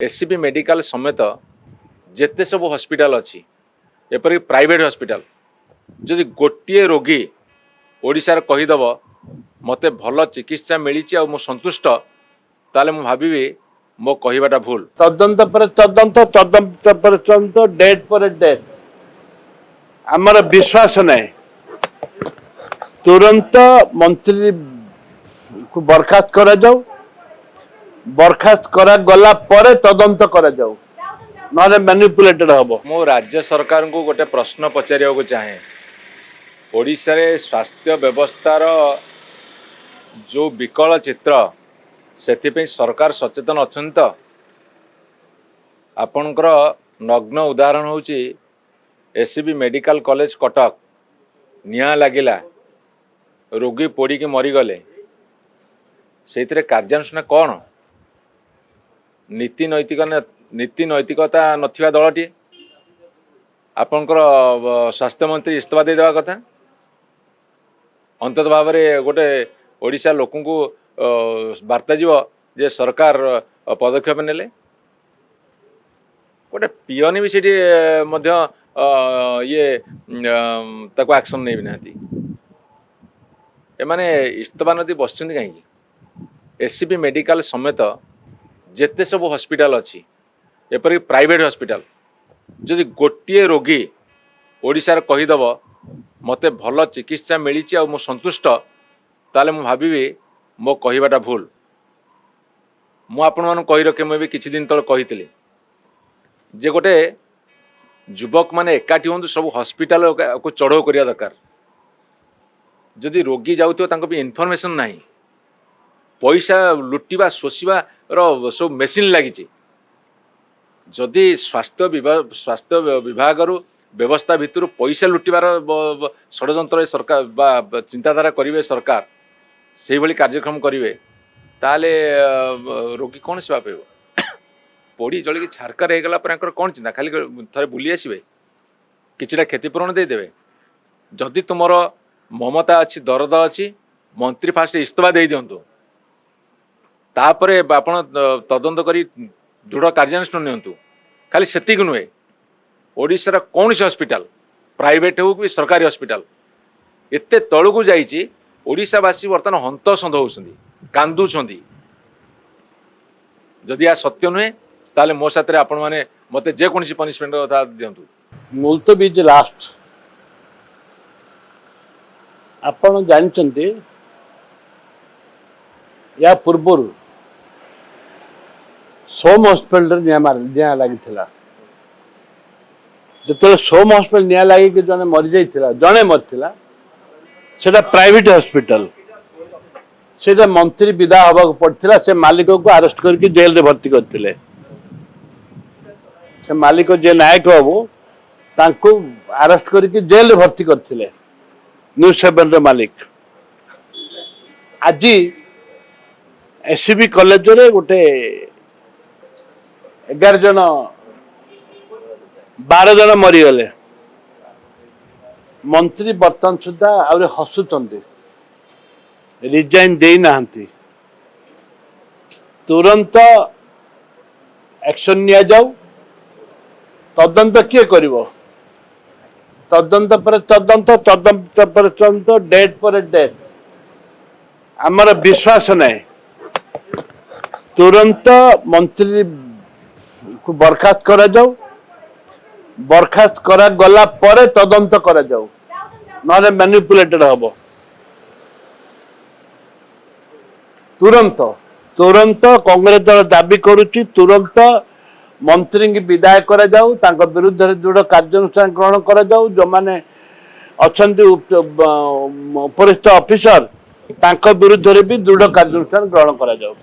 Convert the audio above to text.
SCB medical समेत जेते सब हॉस्पिटल अच्छी एपरिक प्राइवेट हॉस्पिटल जदि गोटे रोगी ओडिशार कहीदेव मते भल चिकित्सा मिली मु संतुष्ट ताले मु भाविबी मो कहवाटा भूल। तदंत पर तदंत तदंत पर तदंत डेट पर डेट आमर विश्वास नहीं तुरंत मंत्री को बर्खास्त करा जाऊ बर्खास्त करा गला परे तदंत करा जाऊ नले मैनिपुलेटेड हबो। मो राज्य सरकार को गोटे प्रश्न पचारिया को चाहे ओडिशा रे स्वास्थ्य व्यवस्थार जो विकल चित्र से सरकार सचेतन अछन तो आपणकर नग्न उदाहरण होची एससीबी मेडिकल कॉलेज कटक निया लागिला रोगी पोड़ी की मरीगले से कार्यानुष्ठान कौन नीति नैतिकता नथिबा दलटी आपणकर स्वास्थ्य मंत्री इस्तीफा दे देवा कथा अंतत भाव में गोटे ओडिशा लोक को वार्ता जीव जे सरकार पदक्षेप नेले गोटे पीओनी भी सीटी ये ताको एक्शन नहीं ना एमाने इस्तीफा नदी बसचंदी कहीं एससीबी मेडिकल समेत जेते सब हॉस्पिटल अच्छी एपरिक प्राइवेट हॉस्पिटल जदि गोटे रोगी ओडिशार कहीदेव मते भल चिकित्सा मिली मु संतुष्ट ताले मु भाविबी मो कहवाटा भूल। मु आपण मानू कही रखे मुझे किछि दिन तले कही जे गोटे युवक माने एकाठी हूँ सब हॉस्पिटल को चढ़ाऊ करिया दरकार जदि रोगी जाउथो तांको भी इनफॉरमेशन नाही पैसा लुटिबा शोषिबा रो सब मेसीन लगी जदि स्वास्थ्य विभाग व्यवस्था भितर पैसा लुटिबार षड्यंत्र सरकार बा चिंताधारा करेंगे सरकार से भली कार्यक्रम करेंगे ताले रोगी कौन सेवा पाइब पोड़ी जलिकी छारकार हो गला कौन चिंता खाली थे बुली आसवे किछिटा क्षतिपूरण देदेवे जदि तुमर ममता अच्छी दरद अच्छी मंत्री फास्ट इस्तीफा दे दिंतु तापरे आपण तदंत करी दृढ़ कार्यानुष्ठान नियंतु खाली सेतिक नुहे ओडिशार कौन से हॉस्पिटल प्राइवेट हो कि सरकारी हॉस्पिटल एते तलू जाइए ओडिशावासी बर्तमान हंतसंत होती कांदुंट जदि या सत्य नुहे ताले मो साथ आपण मैंने मत जेकोसी पनिशमेंट कथा दिंतु मुलतवी इज लास्ट आपण जानते या पूर्व सोम हॉस्पिटल निया लगी जो सोम हॉस्पिटल निया लगे जड़े मरी जाइए जड़े मरला से प्राइवेट हॉस्पिटल से मंत्री विदा हवा पड़ता से मालिक को अरेस्ट करके जेल रे भर्ती करते से मालिक जे नायक बाबू तांको अरेस्ट करके जेल रे भर्ती करते न्यूज 7 रो मालिक आज एससीबी कॉलेज रे गोटे 11 जन 12 जन मरीगले मंत्री बर्तमान सुधा आउरे हसुचंदी रिजाइन दे ना तुरंत एक्शन निया जाऊ तदंत किए करिवो तदंत पर तदंत तदंत पर तदंत डेट पर डेट आमर विश्वास नहीं तुरंत मंत्री को बर्खास्त करा जाऊ बर्खास्त करा गला परे तदंत करा जाऊ नले मैनिपुलेटेड हबो। तुरंत तुरंत कांग्रेस दल दाबी करुच्ची तुरंत मंत्री की विदाय करा जाऊ तांको विरुद्ध दृढ़ कार्यानुष्ठान ग्रहण करा जाऊ जो माने अछंती उपरिस्थ ऑफिसर तांको विरुद्ध भी दृढ़ कार्यानुष्ठान ग्रहण करा जाऊ।